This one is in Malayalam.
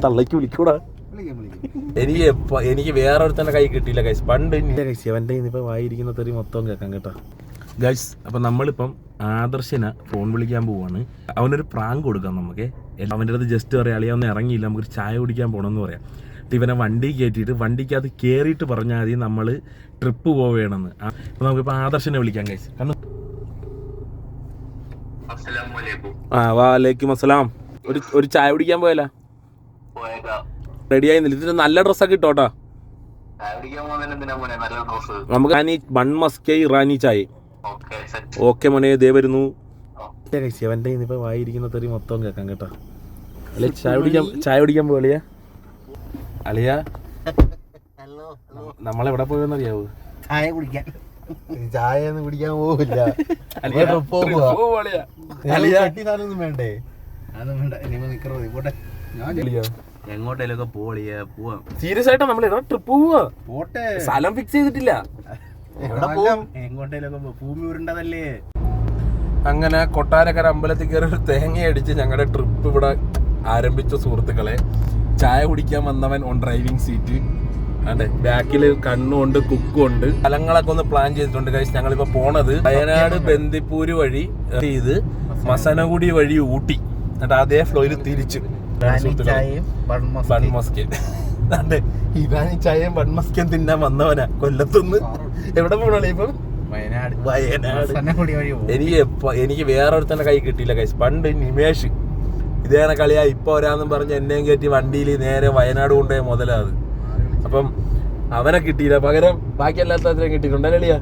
തള്ളക്ക് വിളിക്കൂടാ. എനിക്ക് വേറെ ഒരുത്തന്നെ കൈ കിട്ടിയില്ല ഗൈസ്. പണ്ട് അവൻ്റെ ഇന്നിപ്പോൾ വായിരിക്കുന്ന തെറി മൊത്തം കേൾക്കാം കേട്ടോ ഗൈസ്. അപ്പം നമ്മളിപ്പം ആദർശിനെ ഫോൺ വിളിക്കാൻ പോവാണ്. അവനൊരു പ്രാങ്ക് കൊടുക്കാം നമുക്ക്. അവൻ്റെ അടുത്ത് ജസ്റ്റ് പറയാം, അളിയാ ഒന്നും ഇറങ്ങിയില്ല, നമുക്കൊരു ചായ കുടിക്കാൻ പോകണമെന്ന് പറയാം. ഇവനെ വണ്ടി കയറ്റിയിട്ട് വണ്ടിക്കകത്ത് കയറിയിട്ട് പറഞ്ഞാൽ മതി നമ്മൾ ട്രിപ്പ് പോവുകയാണെന്ന്. അപ്പം നമുക്കിപ്പോൾ ആദർശിനെ വിളിക്കാം ഗൈസ്. കാരണം വാലേക്കും അസ്സലാം. ഒരു ചായ കുടിക്കാൻ പോയല്ലോ. റെഡി ആയിരുന്നില്ല. ഇതിന് നല്ല ഡ്രസ്സൊക്കെ ഇട്ടോട്ടാ. നമുക്ക് ബൺ മസ്ക് ഇറാനി ചായ. ഓക്കെ മോനെ, ദേ വരുന്നു. അവൻ്റെ ഇന്നിപ്പോൾ വായിരിക്കുന്ന തെറി മൊത്തം കേൾക്കാം കേട്ടോ. അല്ലെ ചായ കുടിക്കാൻ പോലിയാ അളിയ. നമ്മളെവിടെ പോയെന്നറിയാവൂ? ചായ കുടിക്കാൻ. ചായ ഒന്നും കുടിക്കാൻ പോവില്ല. വേണ്ടേ? അതൊന്നും വേണ്ട. പോട്ടെ, എങ്ങോട്ടേലൊക്കെ പോവാം. സീരിയസ് ആയിട്ടാ നമ്മൾ ട്രിപ്പ് പോവാ. പോട്ടെ, സ്ഥലം ഫിക്സ് ചെയ്തിട്ടില്ല. എങ്ങോട്ടേലൊക്കെ ഭൂമി ഉരുണ്ടതല്ലേ. അങ്ങനെ കൊട്ടാരക്കര അമ്പലത്തിൽ കയറി ഒരു തേങ്ങ അടിച്ച് ഞങ്ങളുടെ ട്രിപ്പ് ഇവിടെ ആരംഭിച്ച സുഹൃത്തുക്കളെ. ചായ കുടിക്കാൻ വന്നവൻ ഓൺ ഡ്രൈവിംഗ് സീറ്റ്. അതെ, ബാക്കിൽ കണ്ണുണ്ട്, കുക്കുണ്ട്. സ്ഥലങ്ങളൊക്കെ ഒന്ന് പ്ലാൻ ചെയ്തിട്ടുണ്ട് ഗൈസ്. ഞങ്ങളിപ്പോ പോണത് വയനാട് ബന്ദിപ്പൂര് വഴി ഇത് മസനഗുഡി വഴി ഊട്ടി, എന്നിട്ട് അതേ ഫ്ലോയിൽ തിരിച്ചു ബൺമസ്കൻ. അതെ, ഇറാനി ചായയും ബൺമസ്കൻ തിന്നാൻ വന്നവനാ കൊല്ലത്തുനിന്ന്. എവിടെ പോകണേ ഇപ്പം? വയനാട്. എനിക്ക് വേറെ ഒരുത്തന്നെ കൈ കിട്ടിയില്ല ഗൈസ്. പണ്ട് നിമേഷ് ഇതേനെ കളിയാ ഇപ്പൊ ഒരാന്നും പറഞ്ഞ് എന്നെയും കയറ്റി വണ്ടിയിൽ നേരെ വയനാട് കൊണ്ടുപോയ മുതലാത്. അപ്പം അവനെ കിട്ടിയില്ല, പകരം ബാക്കി എല്ലാത്തരം കിട്ടിയിട്ടുണ്ടല്ലേ.